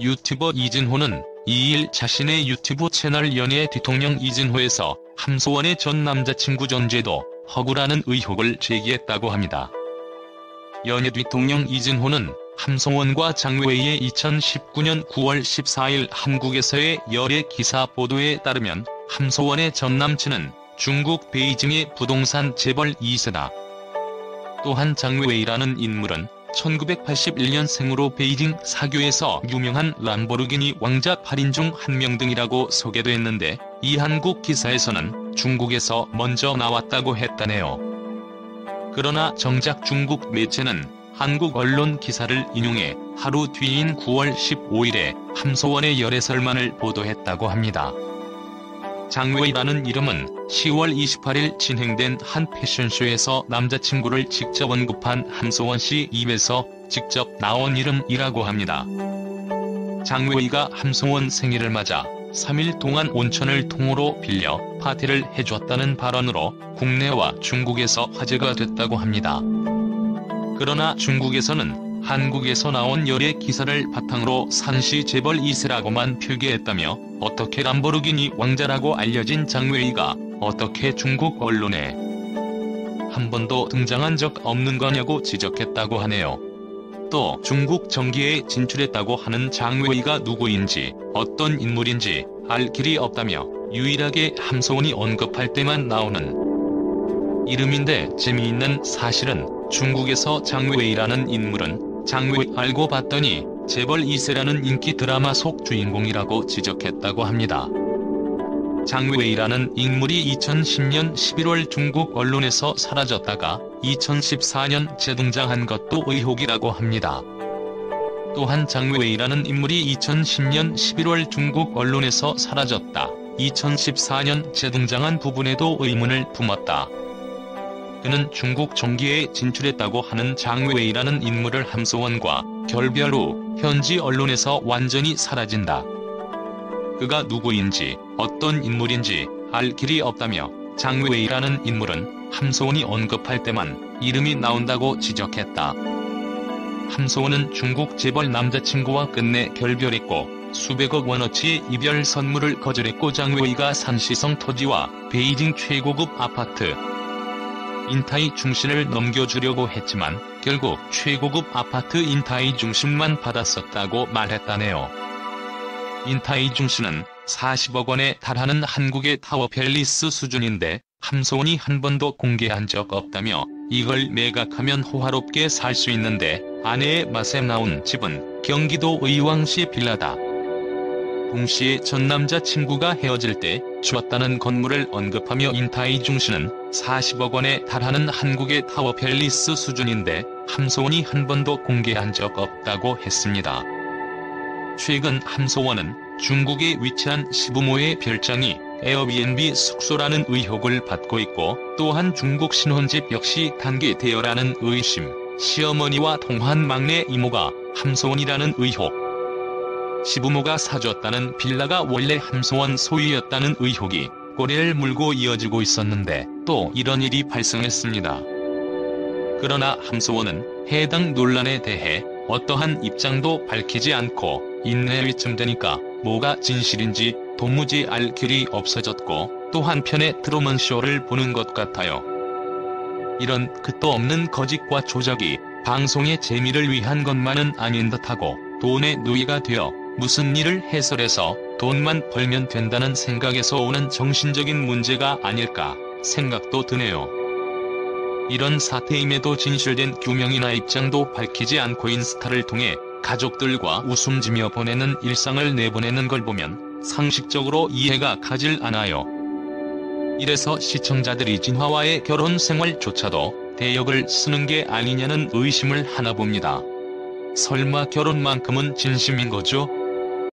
유튜버 이진호는 2일 자신의 유튜브 채널 연예 뒤통령 이진호에서 함소원의 전 남자친구 존재도 허구라는 의혹을 제기했다고 합니다. 연예 뒤통령 이진호는 함소원과 장외이의 2019년 9월 14일 한국에서의 열애 기사 보도에 따르면 함소원의 전 남친은 중국 베이징의 부동산 재벌 2세다. 또한 장외이라는 인물은 1981년생으로 베이징 사교에서 유명한 람보르기니 왕자 8인 중 한 명 등이라고 소개됐는데 이 한국 기사에서는 중국에서 먼저 나왔다고 했다네요. 그러나 정작 중국 매체는 한국 언론 기사를 인용해 하루 뒤인 9월 15일에 함소원의 열애설만을 보도했다고 합니다. 장외이라는 이름은 10월 28일 진행된 한 패션쇼에서 남자친구를 직접 언급한 함소원 씨 입에서 직접 나온 이름이라고 합니다. 장외이가 함소원 생일을 맞아 3일 동안 온천을 통으로 빌려 파티를 해줬다는 발언으로 국내와 중국에서 화제가 됐다고 합니다. 그러나 중국에서는 한국에서 나온 열애 기사를 바탕으로 산시 재벌 2세라고만 표기했다며 어떻게 람보르기니 왕자라고 알려진 장외이가 어떻게 중국 언론에 한 번도 등장한 적 없는 거냐고 지적했다고 하네요. 또 중국 정계에 진출했다고 하는 장외이가 누구인지 어떤 인물인지 알 길이 없다며 유일하게 함소원이 언급할 때만 나오는 이름인데 재미있는 사실은 중국에서 장외이라는 인물은 장외이 알고 봤더니 재벌 2세라는 인기 드라마 속 주인공이라고 지적했다고 합니다. 장외이라는 인물이 2010년 11월 중국 언론에서 사라졌다가 2014년 재등장한 것도 의혹이라고 합니다. 또한 장외이라는 인물이 2010년 11월 중국 언론에서 사라졌다, 2014년 재등장한 부분에도 의문을 품었다. 그는 중국 정계에 진출했다고 하는 장외이라는 인물을 함소원과 결별 후 현지 언론에서 완전히 사라진다. 그가 누구인지 어떤 인물인지 알 길이 없다며 장외이라는 인물은 함소원이 언급할 때만 이름이 나온다고 지적했다. 함소원은 중국 재벌 남자친구와 끝내 결별했고 수백억 원어치의 이별 선물을 거절했고 장외이가 산시성 토지와 베이징 최고급 아파트 인타이 중심을 넘겨주려고 했지만 결국 최고급 아파트 인타이 중심만 받았었다고 말했다네요. 인타이 중심은 40억 원에 달하는 한국의 타워 팰리스 수준인데 함소원이 한 번도 공개한 적 없다며 이걸 매각하면 호화롭게 살 수 있는데 아내의 맛에 나온 집은 경기도 의왕시 빌라다. 동시에 전 남자친구가 헤어질 때 주었다는 건물을 언급하며 인타이 중심은 40억 원에 달하는 한국의 타워 팰리스 수준인데 함소원이 한 번도 공개한 적 없다고 했습니다. 최근 함소원은 중국에 위치한 시부모의 별장이 에어비앤비 숙소라는 의혹을 받고 있고 또한 중국 신혼집 역시 단기 대여라는 의심, 시어머니와 통화한 막내 이모가 함소원이라는 의혹, 시부모가 사줬다는 빌라가 원래 함소원 소유였다는 의혹이 꼬리를 물고 이어지고 있었는데 또 이런 일이 발생했습니다. 그러나 함소원은 해당 논란에 대해 어떠한 입장도 밝히지 않고 인내위쯤 되니까 뭐가 진실인지 도무지 알 길이 없어졌고 또 한편의 트루먼 쇼를 보는 것 같아요. 이런 끝도 없는 거짓과 조작이 방송의 재미를 위한 것만은 아닌 듯하고 돈의 노예가 되어 무슨 일을 해설해서 돈만 벌면 된다는 생각에서 오는 정신적인 문제가 아닐까 생각도 드네요. 이런 사태임에도 진실된 규명이나 입장도 밝히지 않고 인스타를 통해 가족들과 웃음지며 보내는 일상을 내보내는 걸 보면 상식적으로 이해가 가질 않아요. 이래서 시청자들이 진화와의 결혼 생활조차도 대역을 쓰는 게 아니냐는 의심을 하나 봅니다. 설마 결혼만큼은 진심인 거죠?